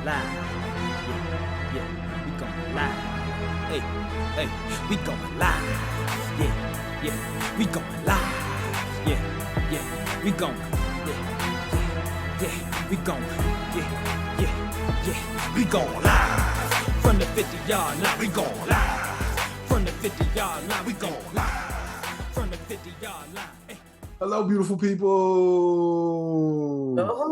live. Yeah, we going live. Hey, we going live. Yeah, we going live. Yeah, we going. Yeah, we going. Yeah, we going live. From the 50-yard line, we going live. From the 50-yard line, we going live. From the 50-yard line. Hey. Hello, beautiful people. Hello.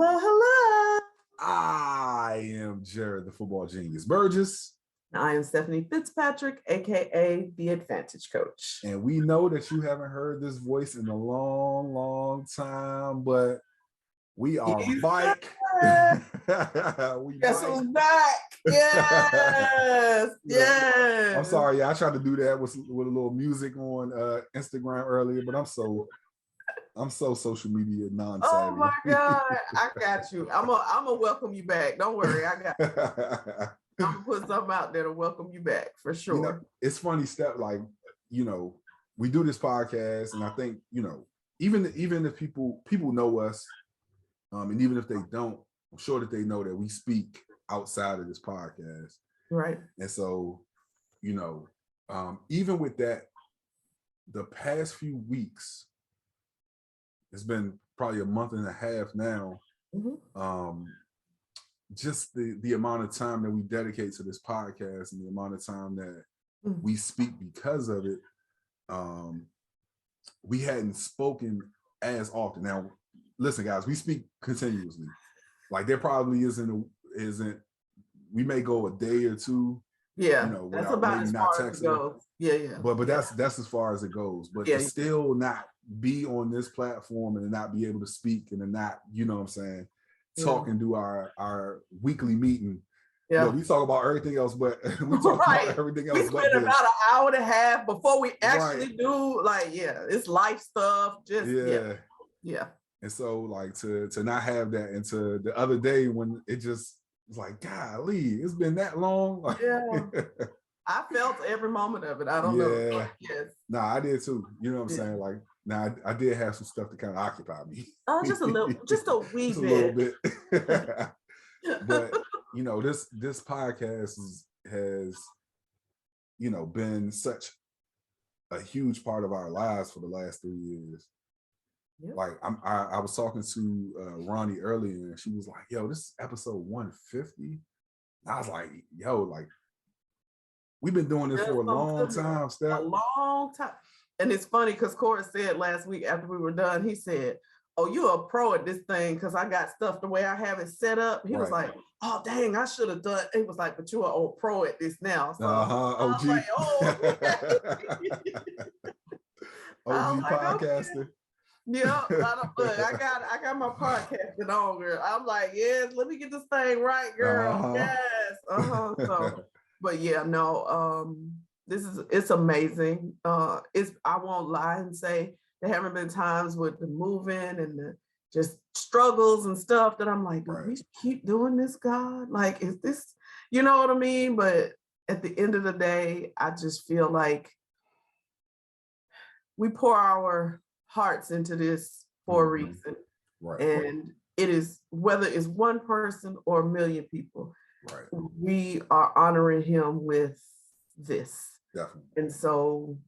I am Jarrett, the football genius Burgess. I am Stephanie Fitzpatrick, aka the Advantage Coach. And we know that you haven't heard this voice in a long, long time, but we are back. Guess who's back? Yes. I'm sorry, I tried to do that with a little music on Instagram earlier, but I'm so social media non-savvy. Oh my God, I got you. I'm gonna welcome you back. Don't worry, I got you. I'm gonna put something out there to welcome you back for sure. You know, it's funny stuff, like, you know, we do this podcast, and I think, you know, even if people know us, and even if they don't, I'm sure that they know that we speak outside of this podcast. Right. And so, you know, even with that, the past few weeks, it's been probably a month and a half now. Mm-hmm. Just the amount of time that we dedicate to this podcast and the amount of time that we speak because of it, we hadn't spoken as often. Now, listen, guys, we speak continuously. Like, there probably isn't. We may go a day or two. Yeah, you know, that's about as far as it goes. Yeah. But that's as far as it goes. But to still not be on this platform and not be able to speak and to not, you know what I'm saying, talk and do our weekly meeting. Yeah, we talk about everything else, but we talk about everything else. We spend about an hour and a half before we actually do, like, it's life stuff. Just yeah. And so, like, to not have that, and to the other day when it just was like, golly, it's been that long. Like, I felt every moment of it. I don't know. Yes. Nah, I did too. You know what I'm saying? Like, now I did have some stuff to kind of occupy me. Just a little, just a wee just bit. A little bit. But, you know, this podcast has, you know, been such a huge part of our lives for the last 3 years. Yep. Like, I was talking to Ronnie earlier, and she was like, yo, this is episode 150. And I was like, yo, like, we've been doing this for a long time, Steph. A long time. And it's funny because Corey said last week after we were done, he said, oh, you're a pro at this thing because I got stuff the way I have it set up. He was like, oh, dang, I should have done. He was like, but you're a pro at this now. So I was like, OG podcaster. Okay. Yeah, I got my podcasting on, girl. I'm like, yes, let me get this thing right, girl. Yes. So, but yeah, no, it's amazing. I won't lie and say there haven't been times with the moving and the just struggles and stuff that I'm like, do we keep doing this, God? Like, is this, you know what I mean? But at the end of the day, I just feel like we pour our hearts into this for a reason. And it is, whether it's one person or a million people, we are honoring him with this. Definitely. And so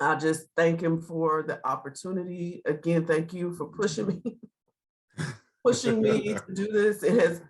I just thank him for the opportunity. Again, thank you for pushing me to do this. It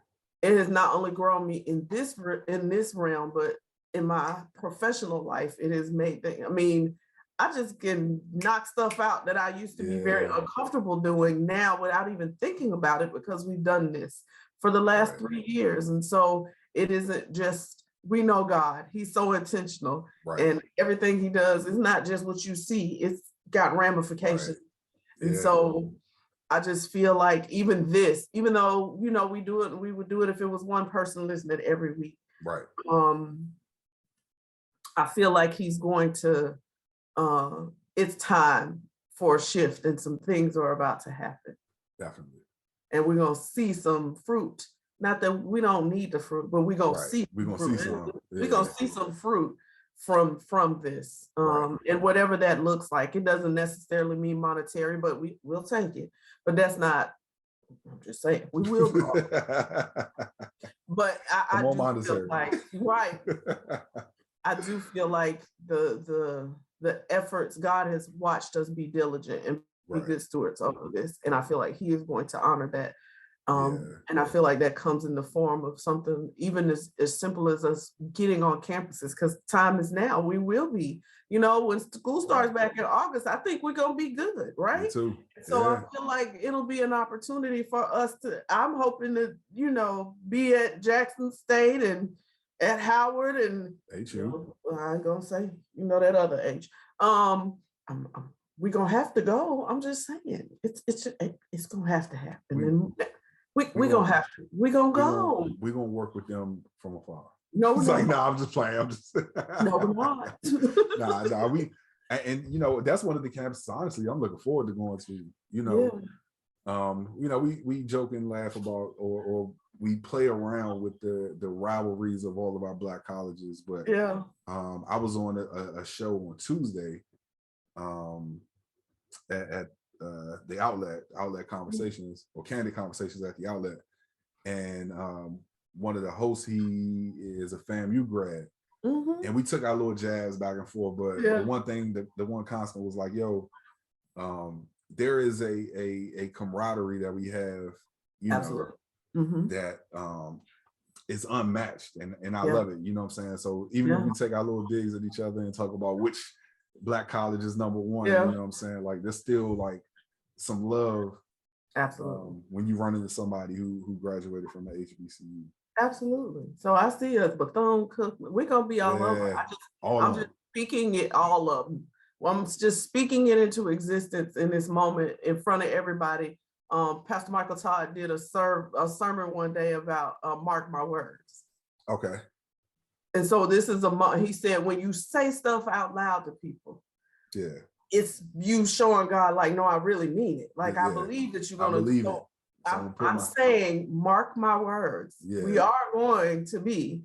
has not only grown me in this realm, but in my professional life, it has made things. I mean, I just can knock stuff out that I used to be very uncomfortable doing now without even thinking about it, because we've done this for the last 3 years. And so it isn't just, we know God, he's so intentional, and everything he does is not just what you see, it's got ramifications. And so I just feel like even this, even though, you know, we would do it if it was one person listening every week. I feel like he's going to, it's time for a shift, and some things are about to happen. Definitely. And we're going to see some fruit. Not that we don't need the fruit, but we're going to see. We're going to see some. We're going to see some fruit from this. And whatever that looks like. It doesn't necessarily mean monetary, but we'll take it. But that's not I'm just saying, we will go. But I do feel like, right. I do feel like the efforts, God has watched us be diligent and be good stewards over this. And I feel like he is going to honor that. And I feel like that comes in the form of something even as simple as us getting on campuses, because time is now. We will be, when school starts back in August, I think we're going to be good, right? Me too. So I feel like it'll be an opportunity for us I'm hoping to, be at Jackson State and at Howard and HU. I ain't gonna say, that other H. We're gonna have to go. I'm just saying, it's gonna have to happen. And we're gonna have to. We're gonna go. We're gonna work with them from afar. No, it's like, I'm just playing. I'm just no, we're not. nah. And that's one of the campuses. Honestly, I'm looking forward to going to. We joke and laugh about, or we play around with the rivalries of all of our Black colleges. But I was on a show on Tuesday at the outlet conversations, or candid conversations at the outlet, and one of the hosts, he is a FAMU grad, and we took our little jabs back and forth. But the one thing, the one constant was like, yo, there is a camaraderie that we have, Absolutely. That is unmatched, and I love it. You know what I'm saying? So even if we take our little digs at each other and talk about which Black college is number one, you know what I'm saying? Like, there's still like some love. Absolutely. When you run into somebody who graduated from the HBCU. Absolutely. So I see us Bethune-Cookman. We're gonna be all over. I'm just speaking it all of them. Well, I'm just speaking it into existence in this moment in front of everybody. Pastor Michael Todd did a sermon one day about mark my words. Okay. And so this is he said, when you say stuff out loud to people, it's you showing God, like, no, I really mean it. Like, I believe that you're gonna do it. I'm saying, mark my words. We are going to be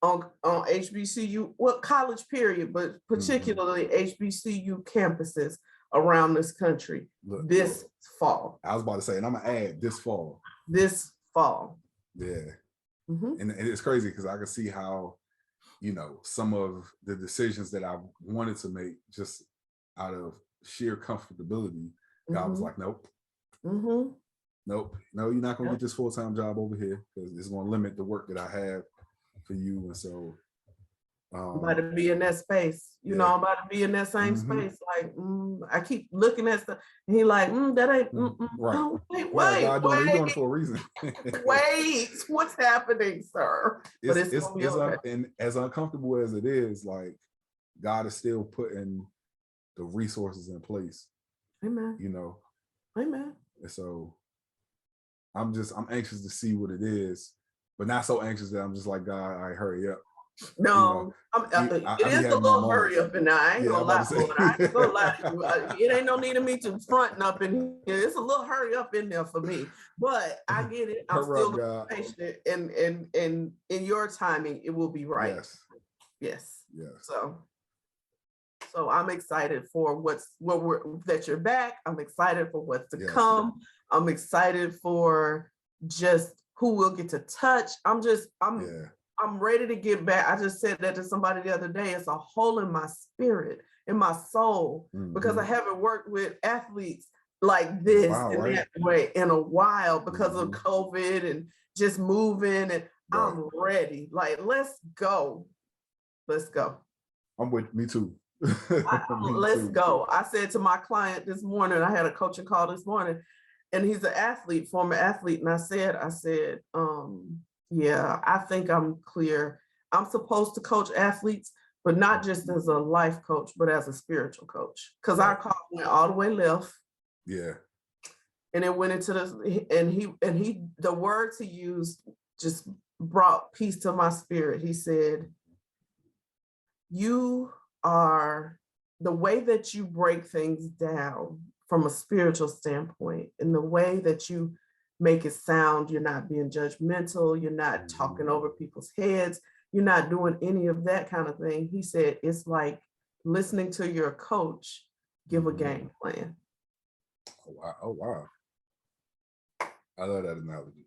on HBCU, college period, but particularly HBCU campuses around this country this fall. I was about to say, and I'm gonna add this fall. This fall. Yeah. And it's crazy because I can see how, some of the decisions that I wanted to make just out of sheer comfortability, God was like, nope. Nope. No, you're not gonna get this full-time job over here because it's gonna limit the work that I have for you. And so I'm about to be in that space. I'm about to be in that same space. Like, I keep looking at stuff. And he like, that ain't right. Oh, wait. You're doing it for a reason. Wait, what's happening, sir? It's and as uncomfortable as it is, like, God is still putting the resources in place. Amen. Amen. And so I'm anxious to see what it is, but not so anxious that I'm just like, God, all right, hurry up. No, it is a little hurry up, and I ain't gonna lie. I ain't gonna lie. It ain't no need of me to fronting up in here. It's a little hurry up in there for me, but I get it. I'm still patient, and in your timing, it will be right. Yes. So I'm excited for that you're back. I'm excited for what's to come. I'm excited for just who we'll get to touch. I'm ready to get back. I just said that to somebody the other day. It's a hole in my spirit, in my soul, because I haven't worked with athletes like this that way in a while because of COVID and just moving. And I'm ready. Like, let's go. I'm with me too. Let's go. I said to my client this morning, I had a coaching call this morning, and he's an athlete, former athlete. And I said, I think I'm clear. I'm supposed to coach athletes, but not just as a life coach, but as a spiritual coach. Because our call went all the way left. Yeah. And it went into this, and he the words he used just brought peace to my spirit. He said, you are the way that you break things down from a spiritual standpoint, and the way that you make it sound, you're not being judgmental, you're not talking over people's heads, you're not doing any of that kind of thing. He said, it's like listening to your coach give a game plan. Oh, wow. I love that analogy.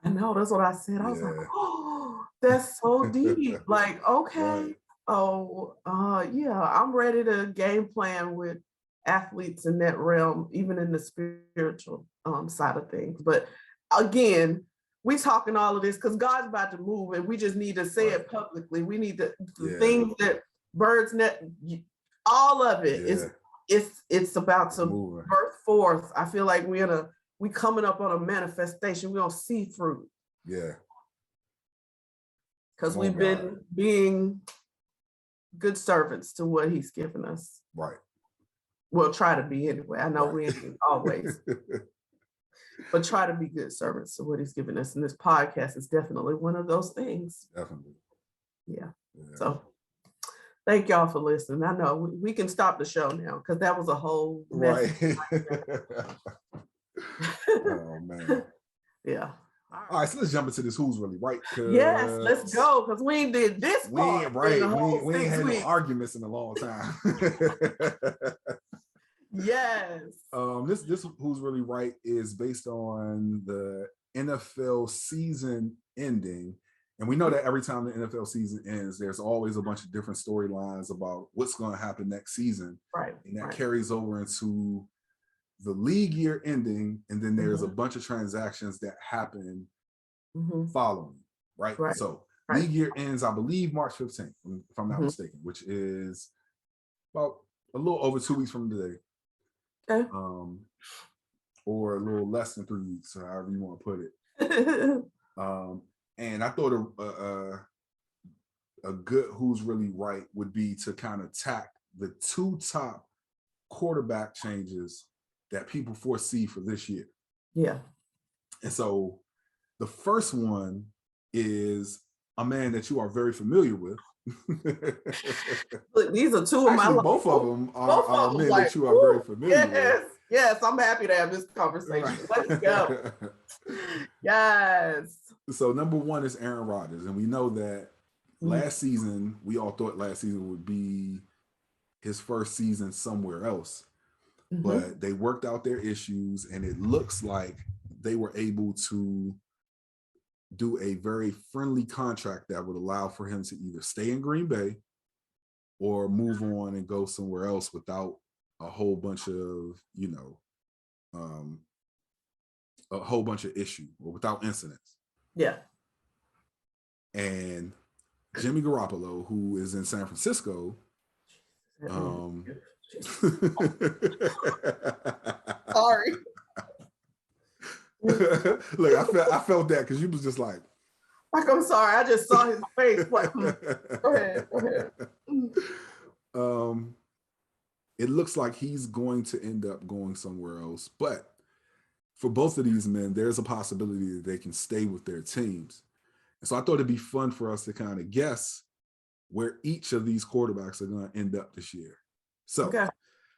I know, that's what I said. I was like, Yeah. oh, that's so deep. Like, okay. Right. Oh, yeah, I'm ready to game plan with athletes in that realm, even in the spiritual side of things. But again, we talking all of this because God's about to move, and we just need to say it publicly. We need the Yeah. things that birds net, all of it is Yeah. it's about to Moving. birth forth. I feel like we coming up on a manifestation. We gonna see fruit. Yeah. Because Come on, we've been God. being good servants to what he's given us. Right. We'll try to be anyway. I know Right. we ain't always, but try to be good servants to what he's given us. And this podcast is definitely one of those things. Definitely. Yeah. Yeah. So thank y'all for listening. I know we can stop the show now because that was a whole Right. Oh man. Yeah. All right, so let's jump into this who's really right. Yes, let's go, because we ain't did this part. We ain't had weeks. no arguments in a long time. Yes. This who's really right is based on the NFL season ending. And we know that every time the NFL season ends, there's always a bunch of different storylines about what's going to happen next season. Right. And that carries over into the league year ending. And then there's a bunch of transactions that happen following, right? So league year ends, I believe, March 15th, if I'm not mistaken, which is about a little over 2 weeks from today. Okay. Or a little less than 3 weeks, however you want to put it. And I thought a good who's really right would be to kind of tack the two top quarterback changes that people foresee for this year. Yeah. And so the first one is a man that you are very familiar with. Look, these are two of my both of them are men that you are very familiar with. Yes, I'm happy to have this conversation. Let's go. Yes. So number one is Aaron Rodgers. And we know that last season, we all thought last season would be his first season somewhere else. But they worked out their issues, and it looks like they were able to do a very friendly contract that would allow for him to either stay in Green Bay or move on and go somewhere else without a whole bunch of, a whole bunch of issue, or without incidents. Yeah. And Jimmy Garoppolo, who is in San Francisco, sorry. Look, I felt that because you was just like I'm sorry, I just saw his face. Go ahead. It looks like he's going to end up going somewhere else, but for both of these men, there's a possibility that they can stay with their teams. And so I thought it'd be fun for us to kind of guess where each of these quarterbacks are going to end up this year. So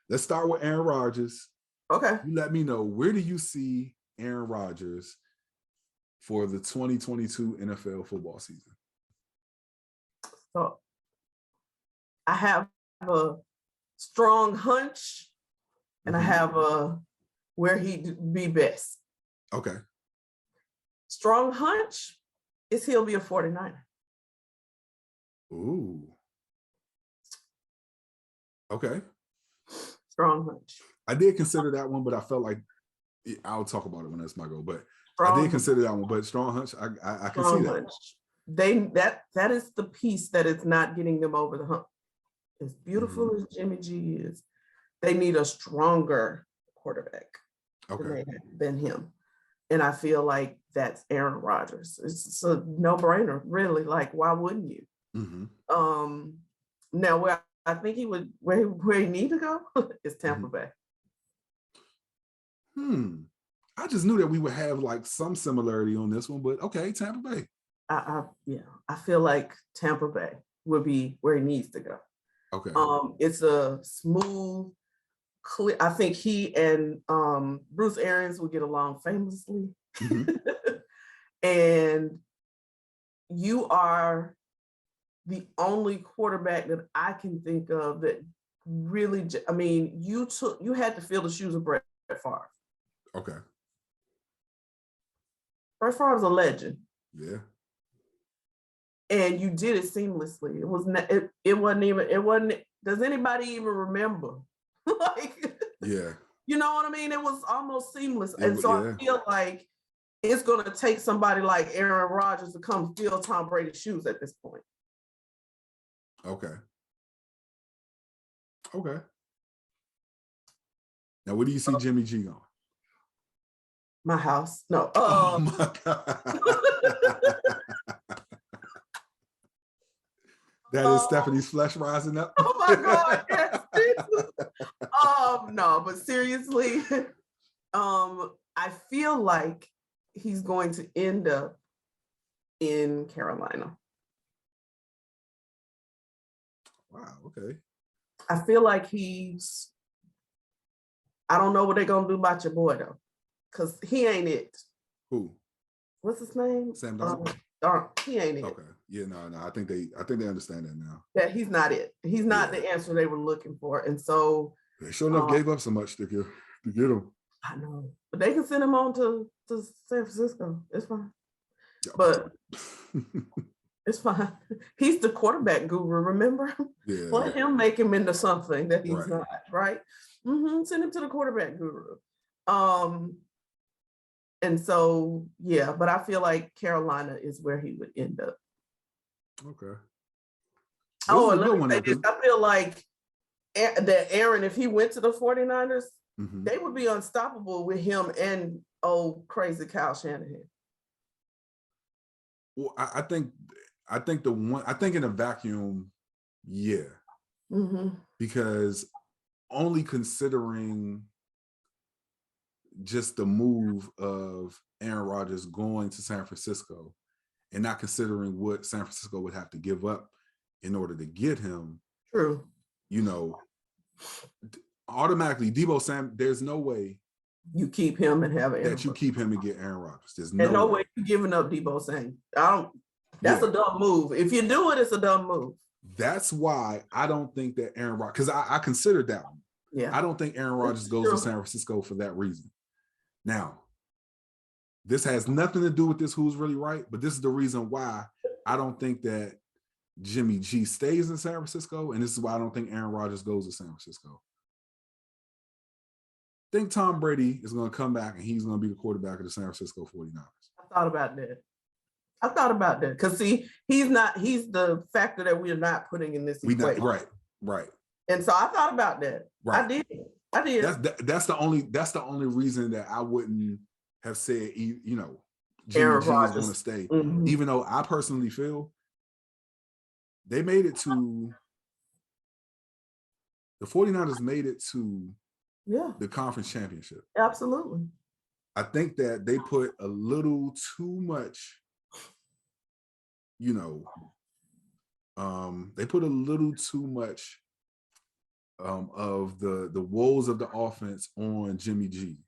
let's start with Aaron Rodgers. Okay. You let me know, where do you see Aaron Rodgers for the 2022 NFL football season? So I have a strong hunch, and I have where he'd be best. Okay. Strong hunch is he'll be a 49er. Ooh. Okay. Strong hunch. I did consider that one, but I felt like I'll talk about it when that's my goal. But I did consider that one, but strong hunch, I can see that. Hunch. That is the piece that is not getting them over the hump. As beautiful as Jimmy G is, they need a stronger quarterback than him. And I feel like that's Aaron Rodgers. It's a no-brainer, really. Like, why wouldn't you? Now, where I think he would, where he need to go is Tampa Bay. I just knew that we would have like some similarity on this one, but okay, Tampa Bay. I feel like Tampa Bay would be where he needs to go. Okay. It's a smooth, clear. I think he and Bruce Arians will get along famously. And you are the only quarterback that I can think of that really, I mean, you had to fill the shoes of Brett Favre. Okay. Brett Favre's a legend. Yeah. And you did it seamlessly. It was not, it wasn't, does anybody even remember? Like, Yeah. you know what I mean? It was almost seamless. Yeah. I feel like it's going to take somebody like Aaron Rodgers to come fill Tom Brady's shoes at this point. Okay. Now, where do you see Jimmy G going? My house. No. Oh my God. That is Stephanie's flesh rising up. Oh my God. Yes. No, but seriously, I feel like he's going to end up in Carolina. Wow, okay. I feel like I don't know what they're going to do about your boy though, because he ain't it. Who? What's his name? Sam Darnold. He ain't it. Okay. Yeah, no. I think they understand that now. Yeah, he's not it. He's not the answer they were looking for. And so they sure enough gave up so much to get him. I know. But they can send him on to San Francisco. It's fine. Yeah. But it's fine. He's the quarterback guru, remember? Yeah. Let him make him into something that he's right. not, right? Send him to the quarterback guru. And so, yeah, but I feel like Carolina is where he would end up. Okay. Oh, and let me say this. I feel like that Aaron, if he went to the 49ers, they would be unstoppable with him and crazy Kyle Shanahan. Well, I think in a vacuum, yeah. Because only considering just the move of Aaron Rodgers going to San Francisco and not considering what San Francisco would have to give up in order to get him. True. You know, automatically Debo Sam, there's no way you keep him and have Aaron. That you keep him and get Aaron Rodgers. There's no way you're giving up Debo Sam. That's a dumb move. If you do it, it's a dumb move. That's why I don't think that Aaron Rodgers, because I considered that one. Yeah. I don't think Aaron Rodgers goes to San Francisco for that reason. Now, this has nothing to do with this Who's Really Right, but this is the reason why I don't think that Jimmy G stays in San Francisco, and this is why I don't think Aaron Rodgers goes to San Francisco. I think Tom Brady is going to come back and he's going to be the quarterback of the San Francisco 49ers. I thought about that. Because see, he's the factor that we are not putting in this equation. Right. And so I thought about that. Right. I did. That's the only reason that I wouldn't have said, Jimmy G is going to stay. Even though I personally feel they made it to the 49ers made it to the conference championship. Absolutely. I think that they put a little too much, they put a little too much of the woes of the offense on Jimmy G.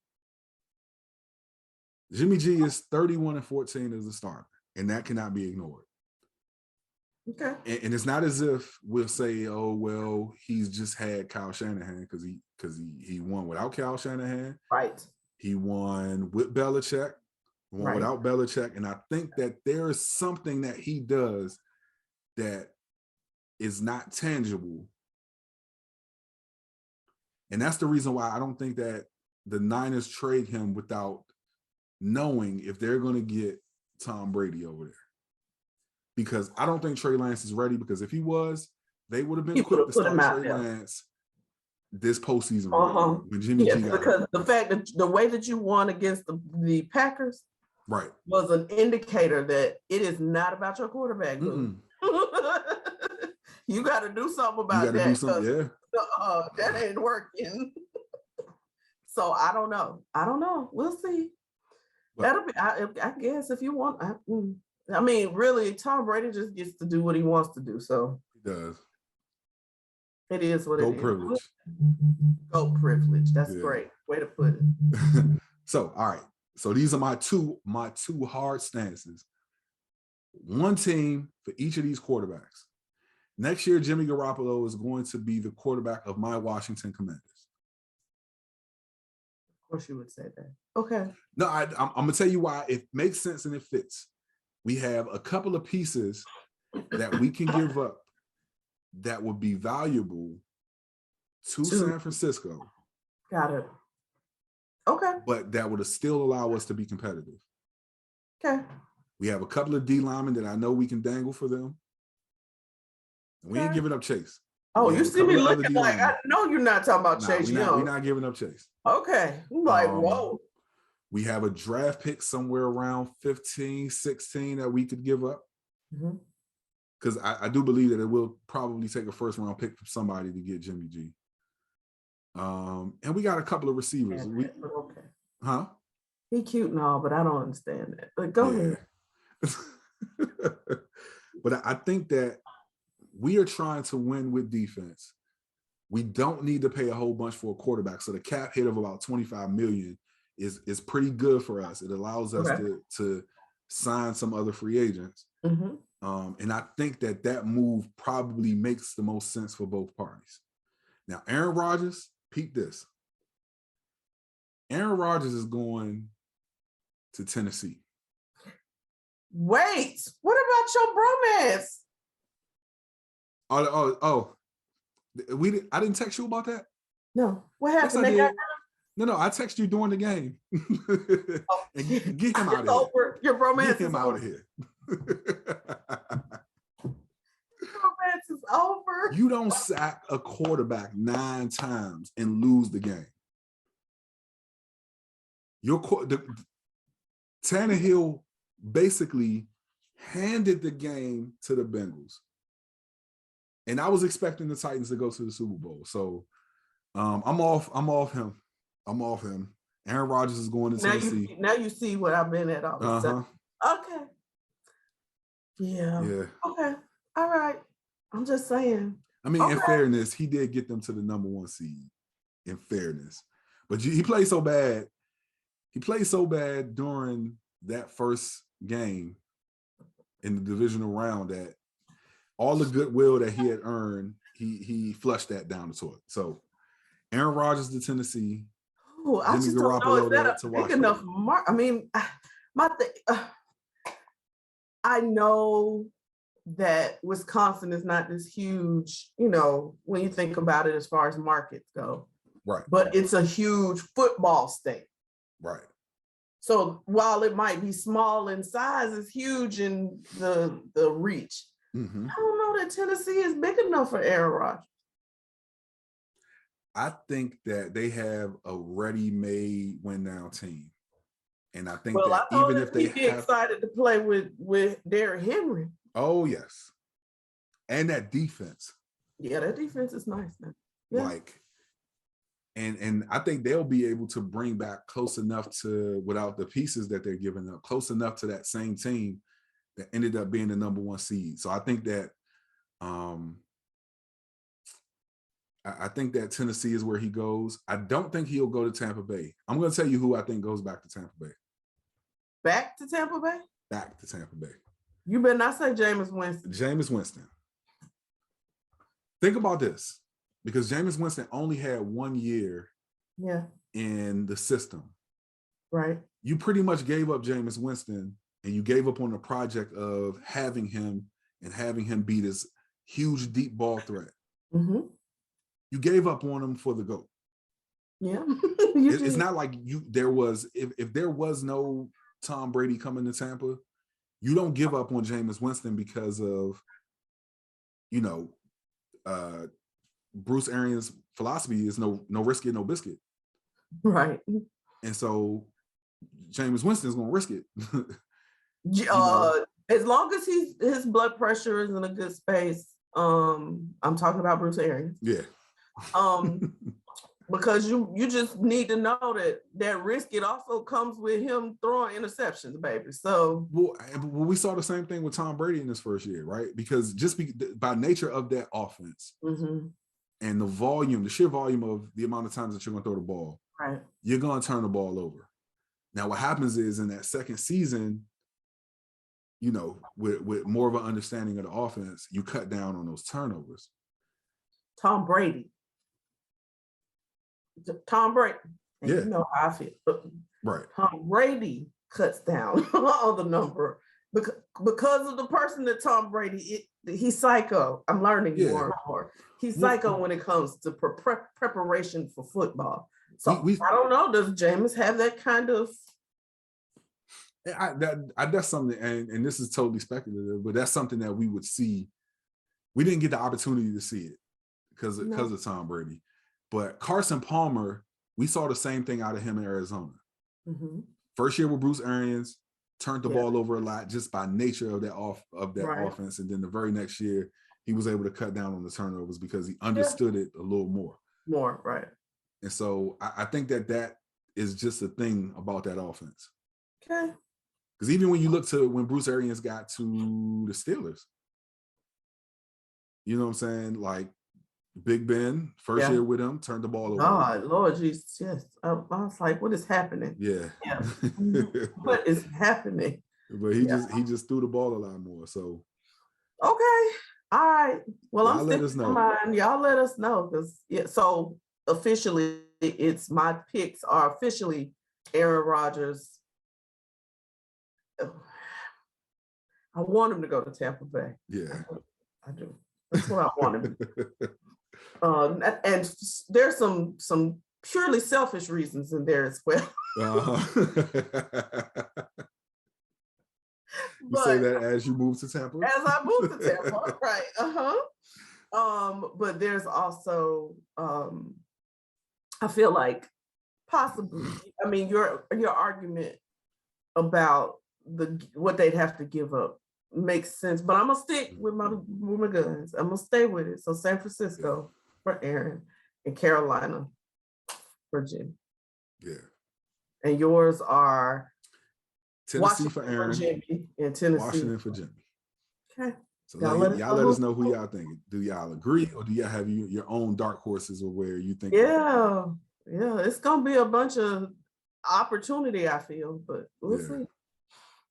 Jimmy G is 31-14 as a starter, and that cannot be ignored. Okay. And it's not as if we'll say, oh, well, he's just had Kyle Shanahan because he won without Kyle Shanahan. Right. He won with Belichick, without Belichick. And I think that there is something that he does that is not tangible. And that's the reason why I don't think that the Niners trade him without knowing if they're going to get Tom Brady over there. Because I don't think Trey Lance is ready, because if he was, they would have been quick to start Trey Lance this postseason when Jimmy G got because the fact that the way that you won against the Packers was an indicator that it is not about your quarterback. You got to do something about that. That ain't working. So I don't know. We'll see. But that'll be. I guess if you want. I mean, really, Tom Brady just gets to do what he wants to do. So he does. It is what it is. Privilege. Goat privilege. That's great. Way to put it. So, all right. So these are my two hard stances. One team for each of these quarterbacks. Next year, Jimmy Garoppolo is going to be the quarterback of my Washington Commanders. course you would say that. Okay. No, I'm gonna tell you why it makes sense and it fits. We have a couple of pieces that we can give up that would be valuable to San Francisco. Got it. Okay. But that would still allow us to be competitive. Okay. We have a couple of D linemen that I know we can dangle for them. We ain't giving up Chase. Oh, you see me looking like I know you're not talking about Chase Young. We're not giving up Chase. Okay. I'm like, whoa. We have a draft pick somewhere around 15, 16 that we could give up. Because I do believe that it will probably take a first round pick from somebody to get Jimmy G. And we got a couple of receivers. Okay. Huh? He cute and all, but I don't understand that. But go ahead. But I think that we are trying to win with defense. We don't need to pay a whole bunch for a quarterback. So the cap hit of about $25 million is pretty good for us. It allows us to sign some other free agents. And I think that move probably makes the most sense for both parties. Now, Aaron Rodgers, peep this. Aaron Rodgers is going to Tennessee. Wait, what about your bromance? I didn't text you about that? No. What happened? Yes, No, I texted you during the game. And get him out of here. Your bromance Get him out of here. Romance is over. You don't sack a quarterback 9 times and lose the game. Tannehill basically handed the game to the Bengals. And I was expecting the Titans to go to the Super Bowl. So I'm off him. Aaron Rodgers is going to Tennessee. Now you see what I've been at all this time. Okay. Yeah. Okay. All right. I'm just saying. I mean, in fairness, he did get them to the number 1 seed. In fairness. But he played so bad. He played so bad during that first game in the divisional round that all the goodwill that he had earned, he flushed that down the toilet. So Aaron Rodgers to Tennessee. Oh, I just don't know, is that a big enough mark? I mean, I know that Wisconsin is not this huge, when you think about it as far as markets go. Right. But it's a huge football state. Right. So while it might be small in size, it's huge in the reach. I don't know that Tennessee is big enough for Aaron Rodgers. I think that they have a ready-made win-now team. And I think that even if they be excited to play with Derrick Henry. Oh, yes. And that defense. Yeah, that defense is nice, man. Yeah. And I think they'll be able to bring back close enough to, without the pieces that they're giving up, close enough to that same team that ended up being the number 1 seed. So I think that I think that Tennessee is where he goes. I don't think he'll go to Tampa Bay. I'm going to tell you who I think goes back to Tampa Bay. Back to Tampa Bay? Back to Tampa Bay. You better not say Jameis Winston. Jameis Winston. Think about this, because Jameis Winston only had 1 year in the system. Right. You pretty much gave up Jameis Winston, and you gave up on the project of having him be this huge deep ball threat. You gave up on him for the GOAT. Yeah. It's not like if there was no Tom Brady coming to Tampa, you don't give up on Jameis Winston because of, Bruce Arians' philosophy is no risk it, no biscuit. Right. And so Jameis Winston's gonna risk it. As long as his blood pressure is in a good space. I'm talking about Bruce Arians. Yeah. Because you just need to know that risk, it also comes with him throwing interceptions, baby. So we saw the same thing with Tom Brady in his first year, right? Because by nature of that offense and the sheer volume of the amount of times that you're going to throw the ball, right, you're going to turn the ball over. Now, what happens is in that second season, with more of an understanding of the offense, you cut down on those turnovers. Tom Brady. And Yeah. you know how I feel. Right. Tom Brady cuts down on the number because of the person that Tom Brady, he's psycho. I'm learning more and more. He's psycho when it comes to preparation for football. So I don't know, does Jameis have that kind of... That's something, and this is totally speculative, but that's something that we would see. We didn't get the opportunity to see it because of Tom Brady. But Carson Palmer, we saw the same thing out of him in Arizona. Mm-hmm. First year with Bruce Arians, turned the ball over a lot just by nature of that offense. And then the very next year, he was able to cut down on the turnovers because he understood it a little more. Right. And so I think that is just a thing about that offense. Okay. Because even when you look to when Bruce Arians got to the Steelers, you know what I'm saying? Like Big Ben, first year with him, turned the ball over. God, Lord Jesus, yes. I was like, what is happening? Yeah. What is happening? But he just threw the ball a lot more. So okay. All right. Well, I'm let us know. Y'all let us know. Because so officially it's my picks are officially Aaron Rodgers. I want him to go to Tampa Bay. Yeah. I do. That's what I want him to do. And there's some purely selfish reasons in there as well. You say that as you move to Tampa? As I move to Tampa, right. But there's also I feel like possibly, I mean, your argument about what they'd have to give up makes sense, but I'm gonna stick with my guns. I'm gonna stay with it. So San Francisco for Aaron and Carolina for Jim. Yeah. And yours are Tennessee Washington for Aaron, Jimmy, and Tennessee. Washington for Jimmy. Okay. So y'all let us know who y'all think. Do y'all agree, or do y'all have your own dark horses, or where you think? Yeah, it's gonna be a bunch of opportunity, I feel, but we'll see.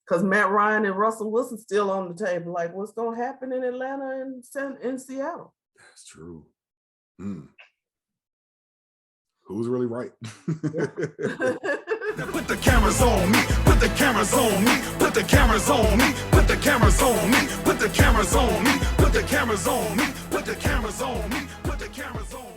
Because Matt Ryan and Russell Wilson still on the table. Like, what's gonna happen in Atlanta and in Seattle? That's true. Who's really right? Put the cameras on me, put the cameras on me, put the cameras on me, put the cameras on me, put the cameras on me, put the cameras on me, put the cameras on me, put the cameras on me.